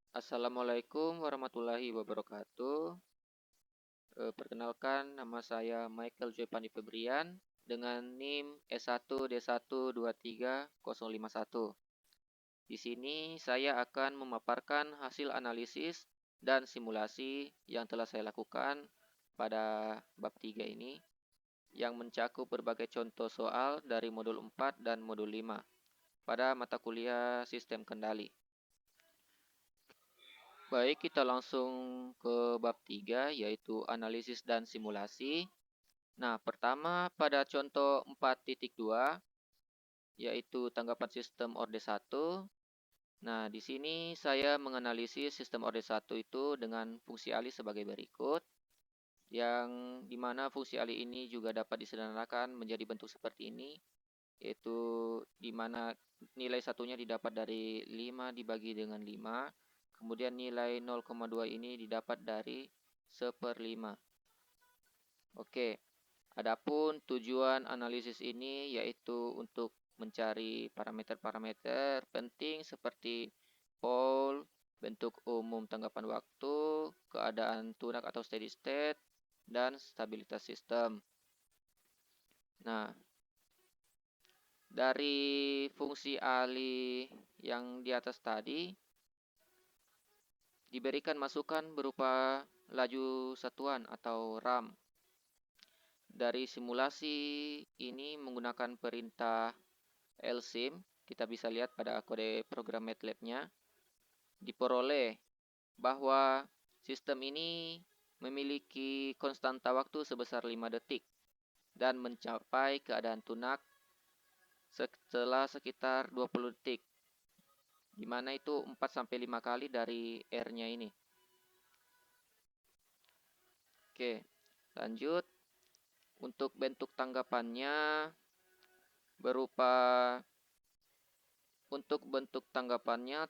Assalamualaikum warahmatullahi wabarakatuh. Perkenalkan, nama saya Michael Joy Pandi Febrian dengan NIM S1D1230051. Di sini saya akan memaparkan hasil analisis dan simulasi yang telah saya lakukan pada bab 3 ini yang mencakup berbagai contoh soal dari modul 4 dan modul 5 pada mata kuliah sistem kendali. Baik, kita langsung ke bab 3 yaitu analisis dan simulasi. Nah, pertama pada contoh 4.2 yaitu tanggapan sistem orde 1. Nah, di sini saya menganalisis sistem orde 1 itu dengan fungsi alih sebagai berikut, yang dimana fungsi alih ini juga dapat disederhanakan menjadi bentuk seperti ini, yaitu dimana nilai satunya didapat dari 5 dibagi dengan 5. Kemudian nilai 0,2 ini didapat dari 1/5. Oke, adapun tujuan analisis ini yaitu untuk mencari parameter-parameter penting seperti pole, bentuk umum tanggapan waktu, keadaan tunak atau steady state, dan stabilitas sistem. Nah, dari fungsi alih yang di atas tadi, diberikan masukan berupa laju satuan atau RAM. Dari simulasi ini menggunakan perintah LSIM, kita bisa lihat pada kode program MATLAB-nya, diperoleh bahwa sistem ini memiliki konstanta waktu sebesar 5 detik dan mencapai keadaan tunak setelah sekitar 20 detik, di mana itu 4-5 kali dari R-nya ini. Oke, lanjut. Untuk bentuk tanggapannya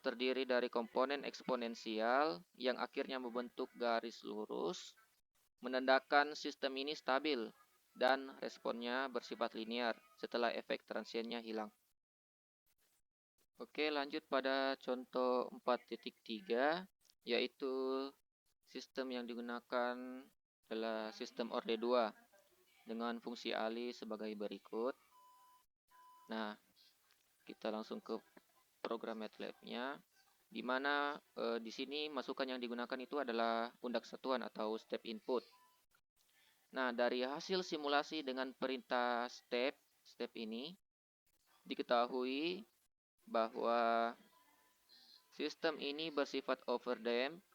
terdiri dari komponen eksponensial yang akhirnya membentuk garis lurus, menandakan sistem ini stabil dan responnya bersifat linear setelah efek transiennya hilang. Oke, lanjut pada contoh 4.3, yaitu sistem yang digunakan adalah sistem orde 2 dengan fungsi alih sebagai berikut. Nah, kita langsung ke program MATLAB-nya, di mana di sini masukan yang digunakan itu adalah undak satuan atau step input. Nah, dari hasil simulasi dengan perintah step ini diketahui bahwa sistem ini bersifat overdamped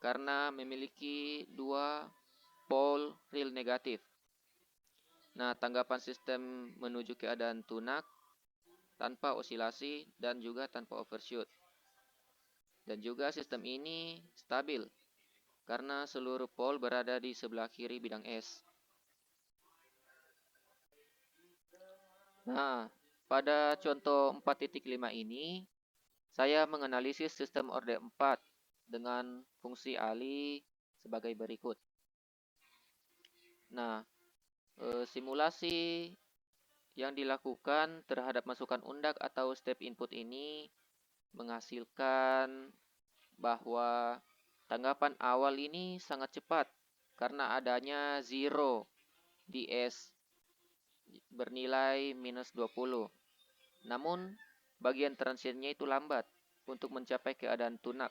karena memiliki dua pole real negatif. Nah, tanggapan sistem menuju keadaan tunak tanpa osilasi dan juga tanpa overshoot. Dan juga sistem ini stabil karena seluruh pole berada di sebelah kiri bidang S. Nah, pada contoh 4.5 ini, saya menganalisis sistem orde 4 dengan fungsi alih sebagai berikut. Nah, simulasi yang dilakukan terhadap masukan undak atau step input ini menghasilkan bahwa tanggapan awal ini sangat cepat karena adanya 0 di S bernilai minus 20. Namun, bagian transiennya itu lambat untuk mencapai keadaan tunak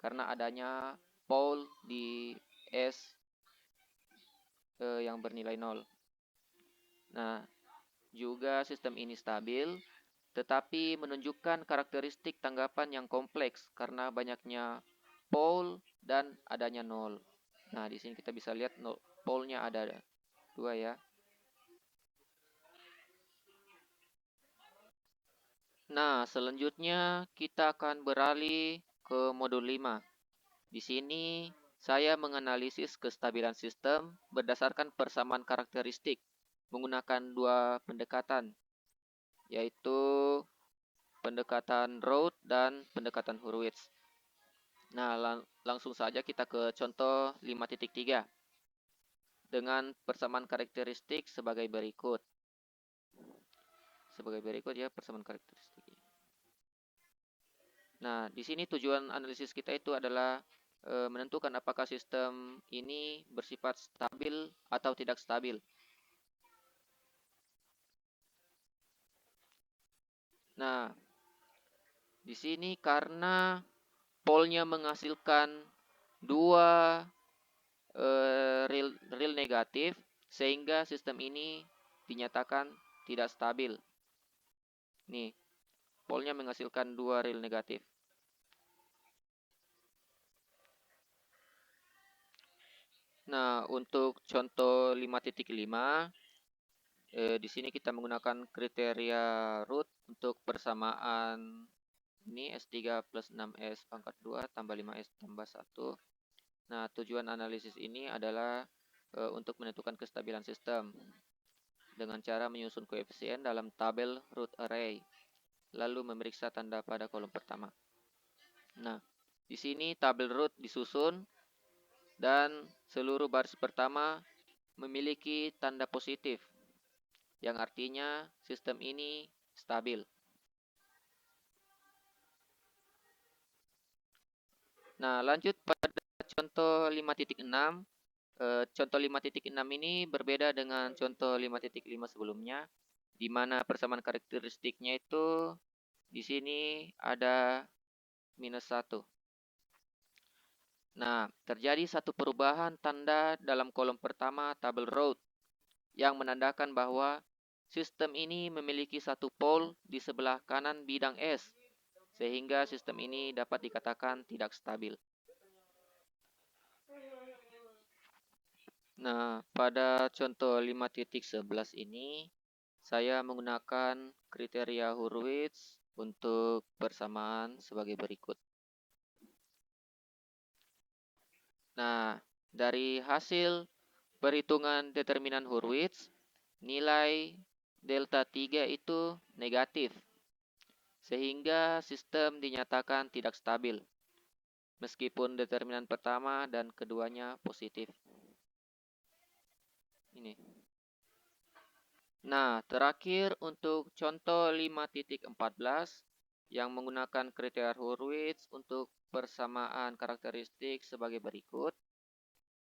karena adanya pole di S yang bernilai 0. Nah, juga sistem ini stabil, tetapi menunjukkan karakteristik tanggapan yang kompleks karena banyaknya pole dan adanya 0. Nah, di sini kita bisa lihat pole-nya ada 2 ya. Nah, selanjutnya kita akan beralih ke modul 5. Di sini saya menganalisis kestabilan sistem berdasarkan persamaan karakteristik menggunakan dua pendekatan, yaitu pendekatan Roth dan pendekatan Hurwitz. Nah, langsung saja kita ke contoh 5.3 dengan persamaan karakteristik sebagai berikut. Sebagai berikut ya persamaan karakteristik. Nah, di sini tujuan analisis kita itu adalah menentukan apakah sistem ini bersifat stabil atau tidak stabil. Nah, di sini karena polnya menghasilkan dua real negatif, sehingga sistem ini dinyatakan tidak stabil. Nih, polnya menghasilkan dua real negatif. Nah, untuk contoh 5.5, di sini kita menggunakan kriteria root untuk persamaan ini S3 plus 6S pangkat 2 tambah 5S tambah 1. Nah, tujuan analisis ini adalah untuk menentukan kestabilan sistem dengan cara menyusun koefisien dalam tabel root array, lalu memeriksa tanda pada kolom pertama. Nah, di sini tabel root disusun dan seluruh baris pertama memiliki tanda positif, yang artinya sistem ini stabil. Nah, lanjut pada contoh 5.6. Contoh 5.6 ini berbeda dengan contoh 5.5 sebelumnya, di mana persamaan karakteristiknya itu di sini ada -1. Nah, terjadi satu perubahan tanda dalam kolom pertama tabel root yang menandakan bahwa sistem ini memiliki satu pole di sebelah kanan bidang S, sehingga sistem ini dapat dikatakan tidak stabil. Nah, pada contoh 5.11 ini, saya menggunakan kriteria Hurwitz untuk persamaan sebagai berikut. Nah, dari hasil perhitungan determinan Hurwitz, nilai delta 3 itu negatif, sehingga sistem dinyatakan tidak stabil, meskipun determinan pertama dan keduanya positif. Ini. Nah, terakhir untuk contoh 5.14 yang menggunakan kriteria Hurwitz untuk persamaan karakteristik sebagai berikut.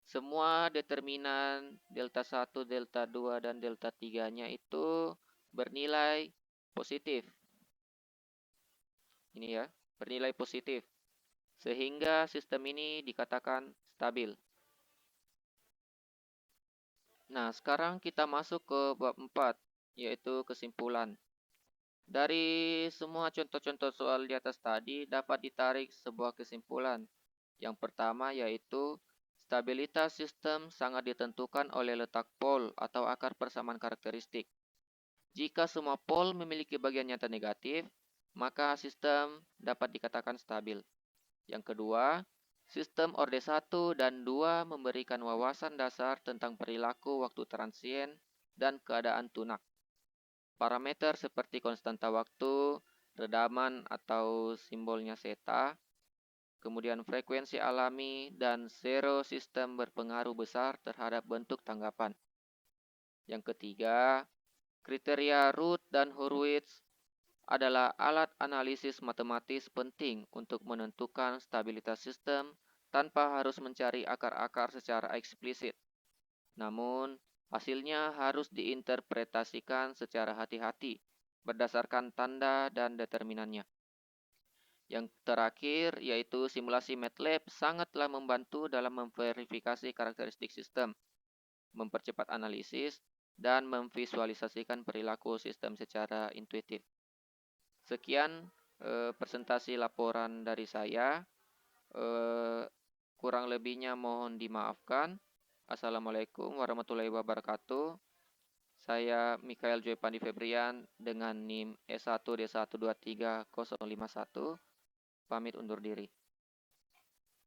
Semua determinan delta 1, delta 2, dan delta 3-nya itu bernilai positif. Ini ya, bernilai positif. Sehingga sistem ini dikatakan stabil. Nah, sekarang kita masuk ke bab 4, yaitu kesimpulan. Dari semua contoh-contoh soal di atas tadi dapat ditarik sebuah kesimpulan. Yang pertama yaitu stabilitas sistem sangat ditentukan oleh letak pole atau akar persamaan karakteristik. Jika semua pole memiliki bagian nyata negatif, maka sistem dapat dikatakan stabil. Yang kedua, sistem orde 1 dan 2 memberikan wawasan dasar tentang perilaku waktu transien dan keadaan tunak. Parameter seperti konstanta waktu, redaman atau simbolnya zeta, kemudian frekuensi alami, dan zero sistem berpengaruh besar terhadap bentuk tanggapan. Yang ketiga, kriteria Root dan Hurwitz adalah alat analisis matematis penting untuk menentukan stabilitas sistem tanpa harus mencari akar-akar secara eksplisit. Namun, hasilnya harus diinterpretasikan secara hati-hati berdasarkan tanda dan determinannya. Yang terakhir yaitu simulasi MATLAB sangatlah membantu dalam memverifikasi karakteristik sistem, mempercepat analisis, dan memvisualisasikan perilaku sistem secara intuitif. Sekian presentasi laporan dari saya. Kurang lebihnya mohon dimaafkan. Assalamualaikum warahmatullahi wabarakatuh. Saya Mikael Joy Pandi Febrian dengan NIM S1D123051. Pamit undur diri.